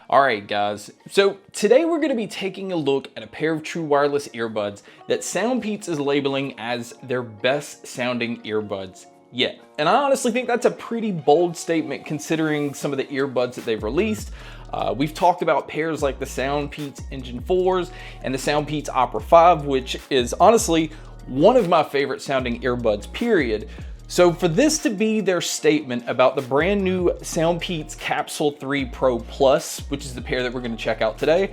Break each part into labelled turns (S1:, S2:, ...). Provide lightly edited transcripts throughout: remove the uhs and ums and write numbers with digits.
S1: Alright guys, so today we're going to be taking a look at a pair of true wireless earbuds that SoundPEATS is labeling as their best sounding earbuds yet. And I honestly think that's a pretty bold statement considering some of the earbuds that they've released. We've talked about pairs like the SoundPEATS Engine 4s and the SoundPEATS Opera 5, which is honestly one of my favorite sounding earbuds, period. So for this to be their statement about the brand new SoundPEATS Capsule 3 Pro Plus, which is the pair that we're going to check out today,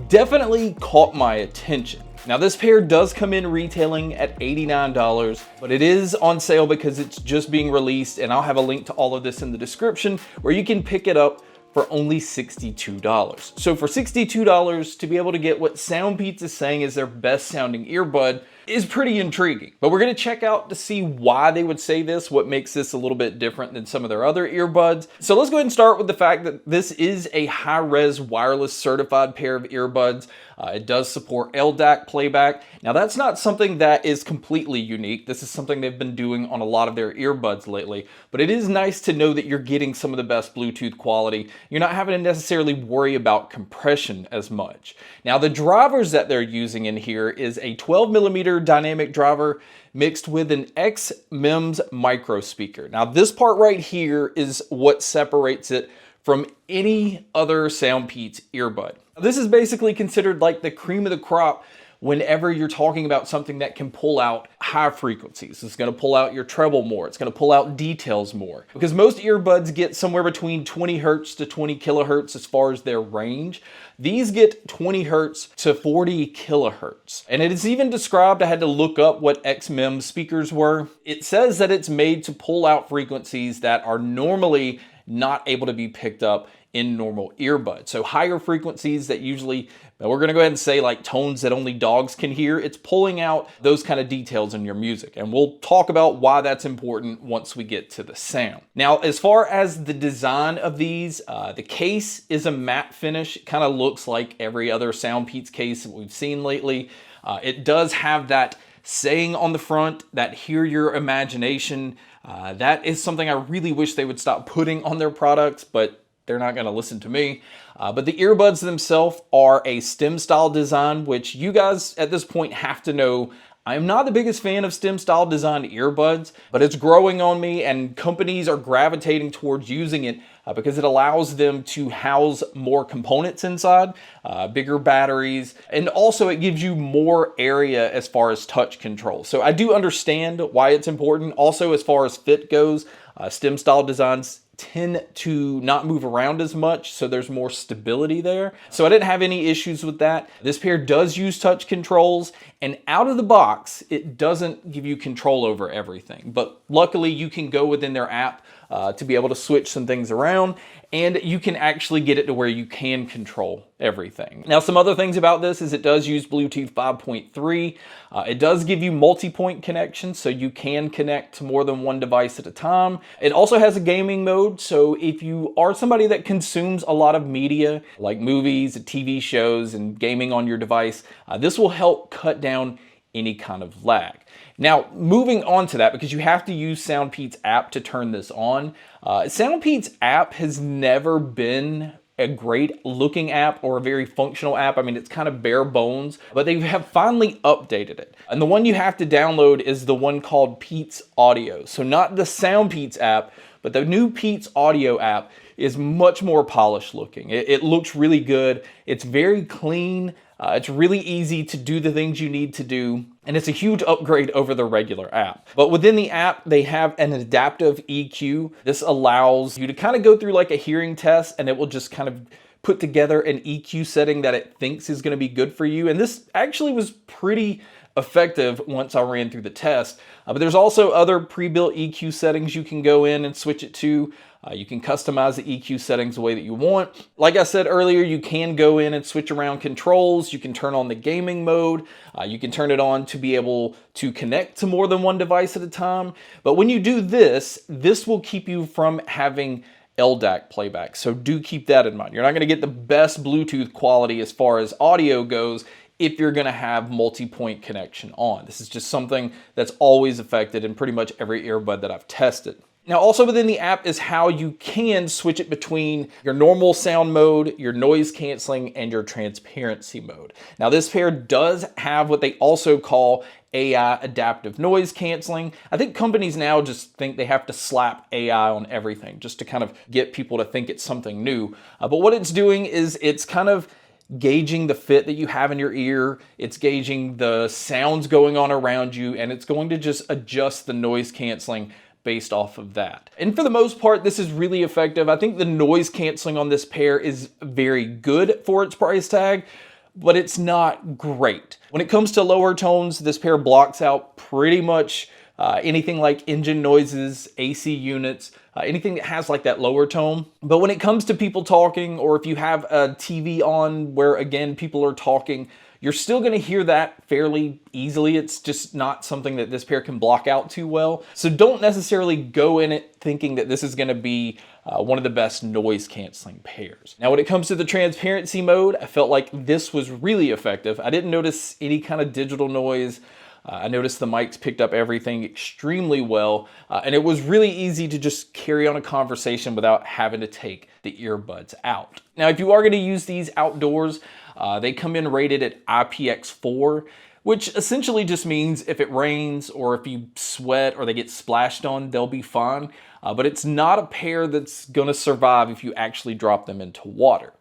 S1: definitely caught my attention. Now this pair does come in retailing at $89, but it is on sale because it's just being released, and I'll have a link to all of this in the description where you can pick it up for only $62. So for $62 to be able to get what SoundPEATS is saying is their best sounding earbud is pretty intriguing. But we're going to check out to see why they would say this, what makes this a little bit different than some of their other earbuds. So let's go ahead and start with the fact that this is a high-res wireless certified pair of earbuds. It does support LDAC playback. Now that's not something that is completely unique. This is something they've been doing on a lot of their earbuds lately, but it is nice to know that you're getting some of the best Bluetooth quality. You're not having to necessarily worry about compression as much. Now the drivers that they're using in here is a 12mm dynamic driver mixed with an X-MEMS micro speaker. Now this part right here is what separates it from any other SoundPEATS earbud. This is basically considered like the cream of the crop whenever you're talking about something that can pull out high frequencies. It's going to pull out your treble more. It's going to pull out details more. Because most earbuds get somewhere between 20 hertz to 20 kilohertz as far as their range. These get 20 hertz to 40 kilohertz. And it is even described, I had to look up what X-MEMS speakers were. It says that it's made to pull out frequencies that are normally not able to be picked up in normal earbuds. So higher frequencies that usually, we're going to go ahead and say like tones that only dogs can hear, it's pulling out those kind of details in your music. And we'll talk about why that's important once we get to the sound. Now, as far as the design of these, the case is a matte finish. It kind of looks like every other SoundPEATS case that we've seen lately. It does have that saying on the front that hear your imagination. That is something I really wish they would stop putting on their products, but they're not going to listen to me. But the earbuds themselves are a stem style design, which you guys at this point have to know I'm not the biggest fan of stem style designed earbuds, but it's growing on me and companies are gravitating towards using it because it allows them to house more components inside, bigger batteries, and also it gives you more area as far as touch control. So I do understand why it's important. Also, as far as fit goes, stem style designs tend to not move around as much, so there's more stability there. So I didn't have any issues with that. This pair does use touch controls, and out of the box, it doesn't give you control over everything. But luckily, you can go within their app to be able to switch some things around, and you can actually get it to where you can control everything. Now, some other things about this is it does use Bluetooth 5.3. It does give you multi-point connection, so you can connect to more than one device at a time. It also has a gaming mode, so if you are somebody that consumes a lot of media, like movies, TV shows, and gaming on your device, this will help cut down any kind of lag. Now, moving on to that, because you have to use SoundPEATS app to turn this on. SoundPEATS app has never been a great looking app or a very functional app. I mean, it's kind of bare bones, but they have finally updated it. And the one you have to download is the one called Peats Audio. So not the SoundPEATS app, but the new Peats Audio app is much more polished looking. It looks really good. It's very clean. It's really easy to do the things you need to do, and it's a huge upgrade over the regular app. But within the app, they have an adaptive EQ. This allows you to kind of go through like a hearing test, and it will just kind of put together an EQ setting that it thinks is going to be good for you. And this actually was pretty effective once I ran through the test. But there's also other pre-built EQ settings you can go in and switch it to. You can customize the EQ settings the way that you want. Like I said earlier, you can go in and switch around controls. You can turn on the gaming mode. You can turn it on to be able to connect to more than one device at a time. But when you do this, this will keep you from having LDAC playback. So do keep that in mind. You're not going to get the best Bluetooth quality as far as audio goes if you're going to have multi-point connection on. This is just something that's always affected in pretty much every earbud that I've tested. Now, also within the app is how you can switch it between your normal sound mode, your noise canceling, and your transparency mode. Now, this pair does have what they also call AI adaptive noise canceling. I think companies now just think they have to slap AI on everything just to kind of get people to think it's something new. But what it's doing is it's kind of gauging the fit that you have in your ear, it's gauging the sounds going on around you, and it's going to just adjust the noise canceling based off of that. And for the most part, this is really effective. I think the noise canceling on this pair is very good for its price tag, but it's not great. When it comes to lower tones, this pair blocks out pretty much anything like engine noises, AC units, anything that has like that lower tone. But when it comes to people talking, or if you have a TV on where again people are talking, you're still going to hear that fairly easily. It's just not something that this pair can block out too well. So don't necessarily go in it thinking that this is going to be one of the best noise canceling pairs. Now, when it comes to the transparency mode, I felt like this was really effective. I didn't notice any kind of digital noise. I noticed the mics picked up everything extremely well, and it was really easy to just carry on a conversation without having to take the earbuds out. Now, if you are going to use these outdoors, they come in rated at IPX4, which essentially just means if it rains or if you sweat or they get splashed on, they'll be fine. But it's not a pair that's going to survive if you actually drop them into water.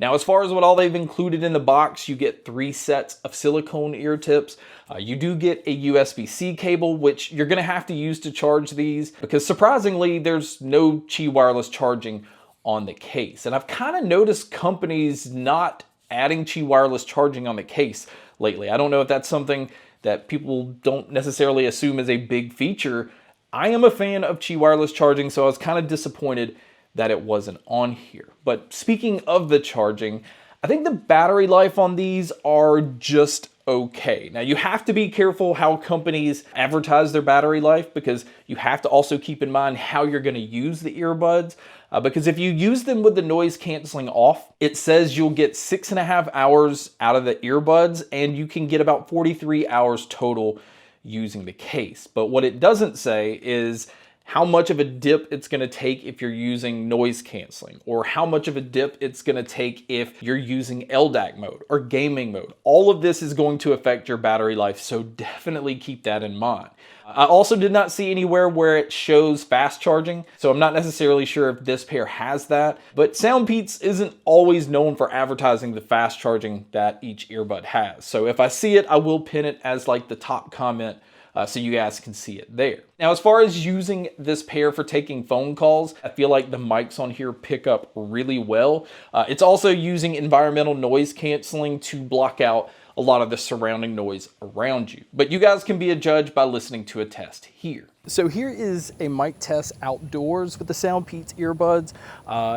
S1: Now, as far as what all they've included in the box, you get 3 sets of silicone ear tips. You do get a USB-C cable, which you're going to have to use to charge these because surprisingly, there's no Qi wireless charging on the case. And I've kind of noticed companies not adding Qi wireless charging on the case lately. I don't know if that's something that people don't necessarily assume is a big feature. I am a fan of Qi wireless charging, so I was kind of disappointed that it wasn't on here. But speaking of the charging, I think the battery life on these are just okay. Now, you have to be careful how companies advertise their battery life because you have to also keep in mind how you're going to use the earbuds. Because if you use them with the noise canceling off, it says you'll get 6.5 hours out of the earbuds and you can get about 43 hours total using the case. But what it doesn't say is how much of a dip it's going to take if you're using noise canceling, or how much of a dip it's going to take if you're using LDAC mode or gaming mode. All of this is going to affect your battery life, so definitely keep that in mind. I also did not see anywhere where it shows fast charging, so I'm not necessarily sure if this pair has that, but SoundPEATS isn't always known for advertising the fast charging that each earbud has. So if I see it, I will pin it as like the top comment so you guys can see it there. Now, as far as using this pair for taking phone calls, I feel like the mics on here pick up really well. It's also using environmental noise canceling to block out a lot of the surrounding noise around you. But you guys can be a judge by listening to a test here. So here is a mic test outdoors with the SoundPEATS earbuds.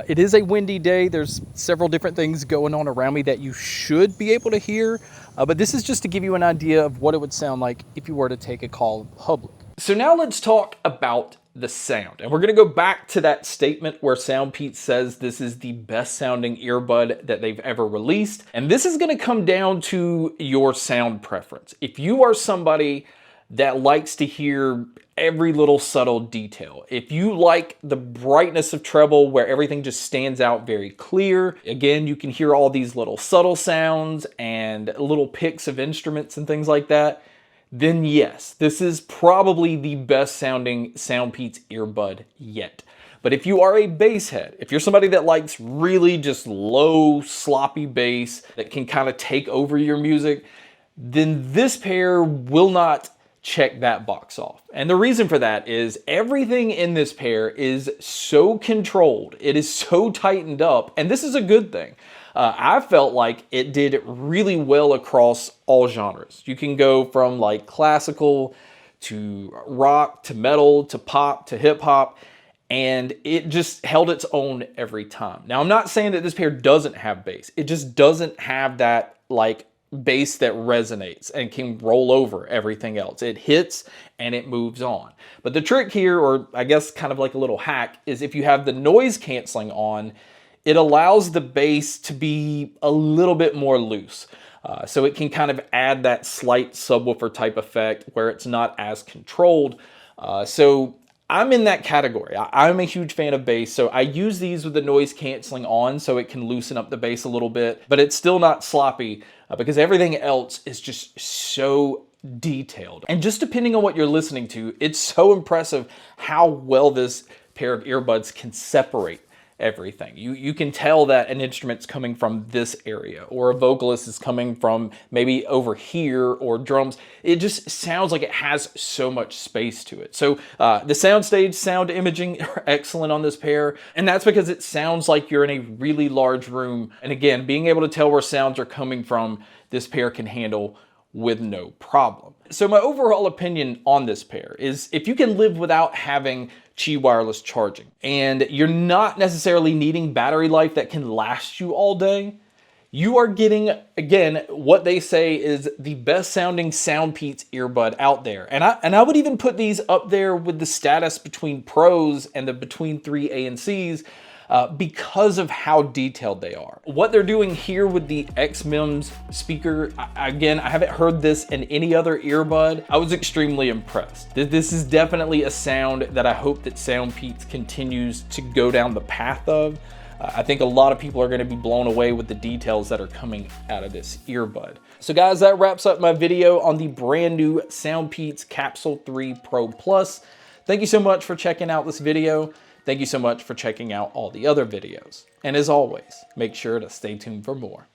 S1: It is a windy day. There's several different things going on around me that you should be able to hear. But this is just to give you an idea of what it would sound like if you were to take a call in public. So now let's talk about the sound. And we're going to go back to that statement where SoundPEATS says this is the best sounding earbud that they've ever released. And this is going to come down to your sound preference. If you are somebody that likes to hear every little subtle detail, if you like the brightness of treble where everything just stands out very clear, again, you can hear all these little subtle sounds and little picks of instruments and things like that, then yes, this is probably the best sounding SoundPEATS earbud yet. But if you are a bass head, if you're somebody that likes really just low, sloppy bass that can kind of take over your music, then this pair will not check that box off. And the reason for that is everything in this pair is so controlled. It is so tightened up, and this is a good thing. I felt like it did really well across all genres. You can go from like classical to rock to metal to pop to hip hop, and it just held its own every time. Now, I'm not saying that this pair doesn't have bass. It just doesn't have that like bass that resonates and can roll over everything else. It hits and it moves on. But the trick here, or I guess kind of like a little hack, is if you have the noise canceling on, it allows the bass to be a little bit more loose. So it can kind of add that slight subwoofer type effect where it's not as controlled. So I'm in that category. I'm a huge fan of bass, so I use these with the noise canceling on so it can loosen up the bass a little bit, but it's still not sloppy because everything else is just so detailed. And just depending on what you're listening to, it's so impressive how well this pair of earbuds can separate everything. You can tell that an instrument's coming from this area, or a vocalist is coming from maybe over here, or drums. It just sounds like it has so much space to it. So the soundstage sound imaging are excellent on this pair, and that's because it sounds like you're in a really large room. And again, being able to tell where sounds are coming from, this pair can handle with no problem. So my overall opinion on this pair is, if you can live without having Qi wireless charging and you're not necessarily needing battery life that can last you all day, you are getting, again, what they say is the best sounding SoundPEATS earbud out there. And I would even put these up there with the status between Pros and the between 3 ANCs, because of how detailed they are. What they're doing here with the XMIMS speaker, again, I haven't heard this in any other earbud. I was extremely impressed. This is definitely a sound that I hope that SoundPEATS continues to go down the path of. I think a lot of people are going to be blown away with the details that are coming out of this earbud. So guys, that wraps up my video on the brand new SoundPEATS Capsule 3 Pro Plus. Thank you so much for checking out this video. Thank you so much for checking out all the other videos. And as always, make sure to stay tuned for more.